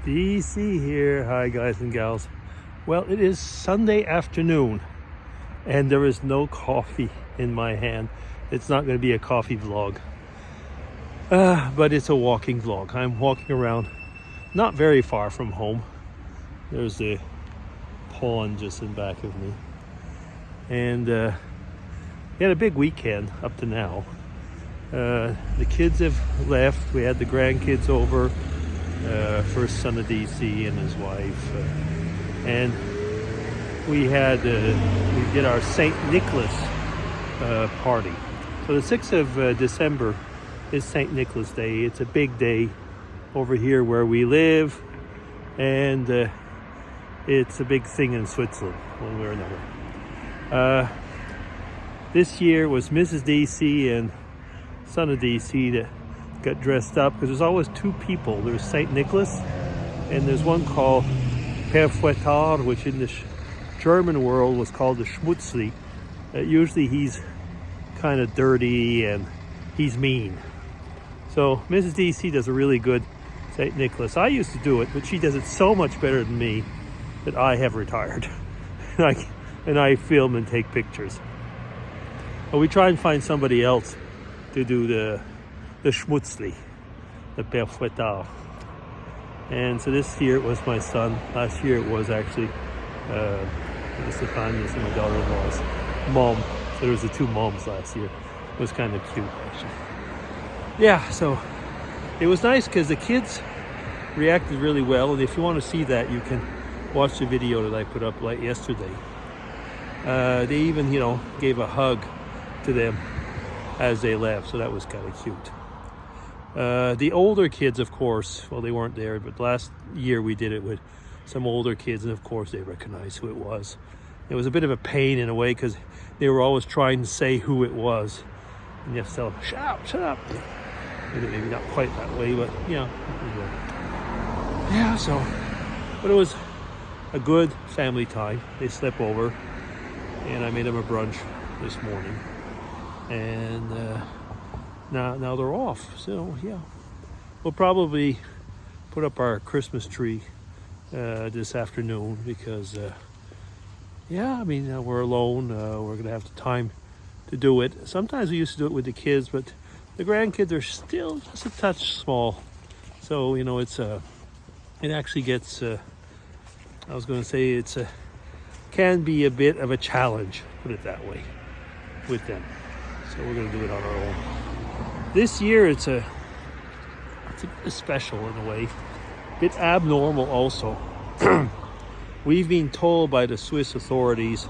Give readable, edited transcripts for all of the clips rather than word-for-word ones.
DC here. Hi guys and gals. Well, it is Sunday afternoon and there is no coffee in my hand. It's not going to be a coffee vlog, but it's a walking vlog. I'm walking around not very far from home. There's the pond just in back of me, and we had a big weekend up to now. The kids have left. We had the grandkids over, first son of DC and his wife, and we did our St. Nicholas party. So the 6th of December is St. Nicholas Day. It's a big day over here where we live, and it's a big thing in Switzerland, one way or another. This year was Mrs. DC and son of DC that got dressed up, because there's always two people. There's St. Nicholas, and there's one called Père Fouettard, which in the German world was called the Schmutzli. Usually he's kind of dirty and he's mean. So Mrs. DC does a really good St. Nicholas. I used to do it, but she does it so much better than me that I have retired. and I film and take pictures. But we try and find somebody else to do the Schmutzli, the Père Fouettard. And so this year it was my son. Last year it was actually Stefania's and my daughter-in-law's mom. So there was the two moms last year. It was kind of cute, actually. Yeah, so it was nice because the kids reacted really well. And if you want to see that, you can watch the video that I put up like yesterday. They even, gave a hug to them as they left, so that was kind of cute. The older kids, of course, well, they weren't there, but last year we did it with some older kids, and of course they recognized who it was. It was a bit of a pain in a way, because they were always trying to say who it was, and you have to tell them, shut up. Maybe not quite that way, but yeah, but it was a good family time. They slept over, and I made them a brunch this morning, and now they're off. So yeah, we'll probably put up our Christmas tree this afternoon, because we're alone. We're gonna have the time to do it. Sometimes we used to do it with the kids, but the grandkids are still just a touch small. So it actually gets. I was going to say can be a bit of a challenge, put it that way, with them. So we're going to do it on our own. This year it's a special in a way, a bit abnormal also. We've been told by the Swiss authorities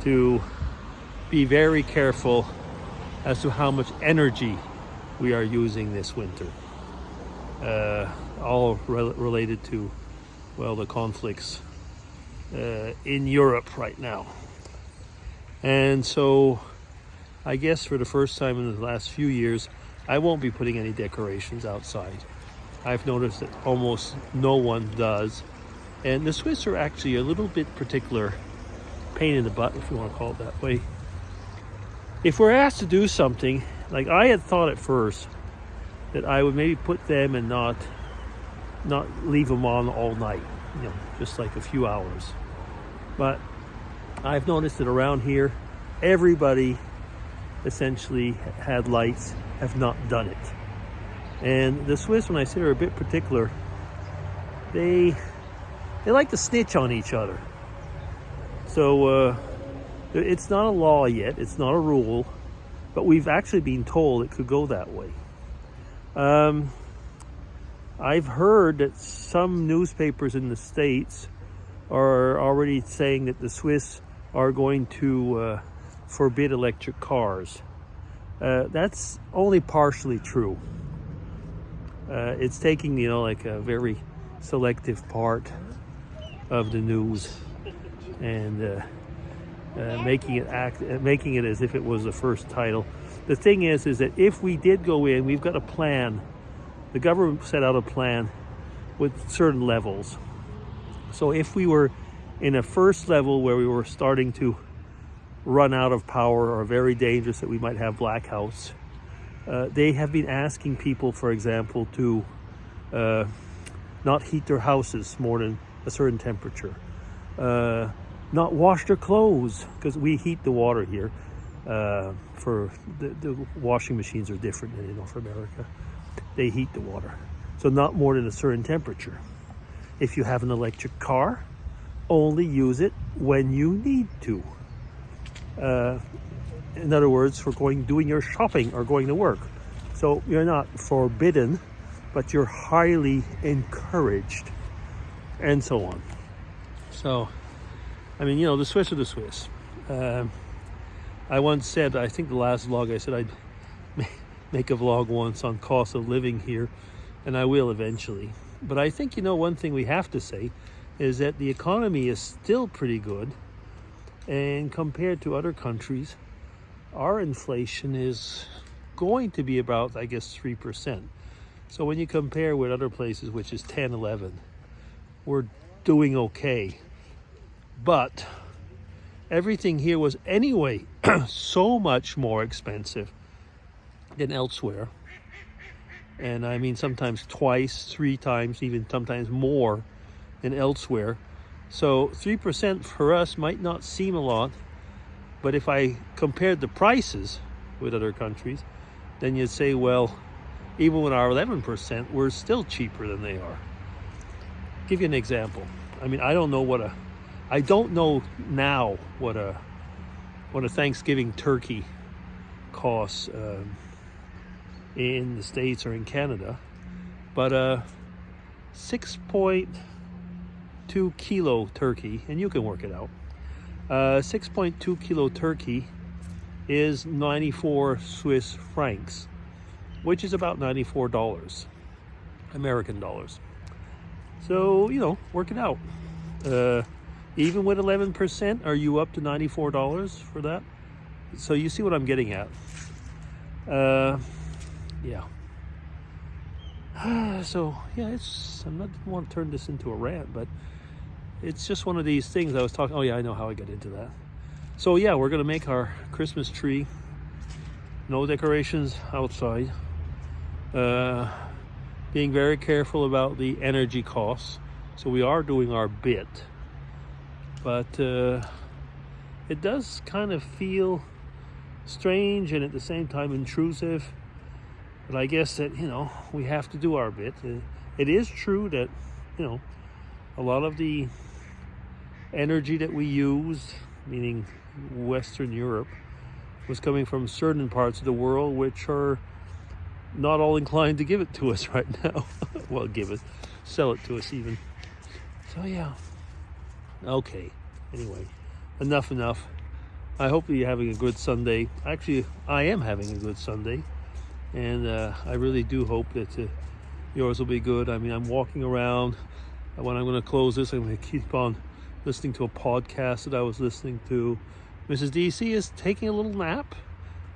to be very careful as to how much energy we are using this winter. All related to, the conflicts in Europe right now. And so I guess for the first time in the last few years, I won't be putting any decorations outside. I've noticed that almost no one does. And the Swiss are actually a little bit particular, pain in the butt, if you want to call it that way. If we're asked to do something, like I had thought at first that I would maybe put them and not leave them on all night, just like a few hours. But I've noticed that around here, everybody essentially had lights, have not done it. And the Swiss, when I say they're a bit particular, they like to snitch on each other. So it's not a law yet, it's not a rule, but we've actually been told it could go that way. I've heard that some newspapers in the States are already saying that the Swiss are going to forbid electric cars. That's only partially true. It's taking, like a very selective part of the news and making it as if it was the first title. The thing is that if we did go in, we've got a plan. The government set out a plan with certain levels. So if we were in a first level where we were starting to run out of power or very dangerous, that we might have blackouts, they have been asking people, for example, to not heat their houses more than a certain temperature, not wash their clothes, because we heat the water here. For the washing machines are different than in North America. They heat the water, so not more than a certain temperature. If you have an electric car, only use it when you need to. In other words, for doing your shopping or going to work. So you're not forbidden, but you're highly encouraged, and so on. So, I mean, the Swiss are the Swiss. I once said, I think the last vlog, I said I'd make a vlog once on cost of living here, and I will eventually. But I think, one thing we have to say is that the economy is still pretty good, and compared to other countries, our inflation is going to be about, I guess, 3%. So when you compare with other places, which is 10, 11, we're doing okay. But everything here was anyway so much more expensive than elsewhere. And I mean, sometimes twice, 3 times, even sometimes more than elsewhere. So 3% for us might not seem a lot, but if I compared the prices with other countries, then you'd say, well, even with our 11%, we're still cheaper than they are. Give you an example. I mean, I don't know now what a Thanksgiving turkey costs in the States or in Canada, but 6.2 kilo turkey, and you can work it out. 6.2 kilo turkey is 94 Swiss francs, which is about $94 American dollars. So, work it out. Even with 11%, are you up to $94 for that? So you see what I'm getting at. Yeah. So, yeah, I don't want to turn this into a rant, but it's just one of these things I was talking. Oh, yeah, I know how I got into that. So, yeah, we're going to make our Christmas tree. No decorations outside. Being very careful about the energy costs. So we are doing our bit. But it does kind of feel strange and at the same time intrusive. But I guess that, we have to do our bit. It is true that, a lot of the energy that we use, meaning Western Europe, was coming from certain parts of the world which are not all inclined to give it to us right now. Well, sell it to us even. So, yeah. Okay, anyway, enough. I hope you're having a good Sunday. Actually, I am having a good Sunday, and I really do hope that yours will be good. I mean, I'm walking around. When I'm going to close this, I'm going to keep on listening to a podcast that I was listening to. Mrs. DC is taking a little nap,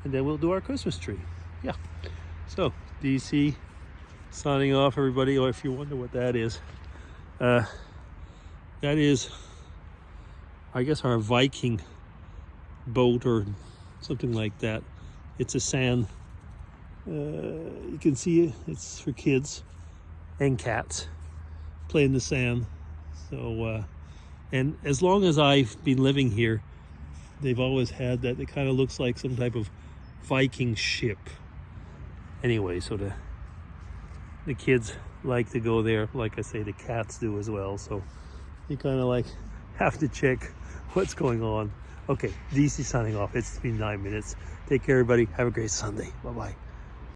and then we'll do our Christmas tree. Yeah. So, DC signing off, everybody. Or if you wonder what that is, that is, I guess, our Viking boat or something like that. It's a sand. You can see it. It's for kids and cats play in the sand. So, and as long as I've been living here, they've always had that. It kind of looks like some type of Viking ship. Anyway, so the kids like to go there. Like I say, the cats do as well. So you kind of have to check what's going on. Okay, DC signing off. It's been 9 minutes. Take care, everybody. Have a great Sunday. Bye-bye.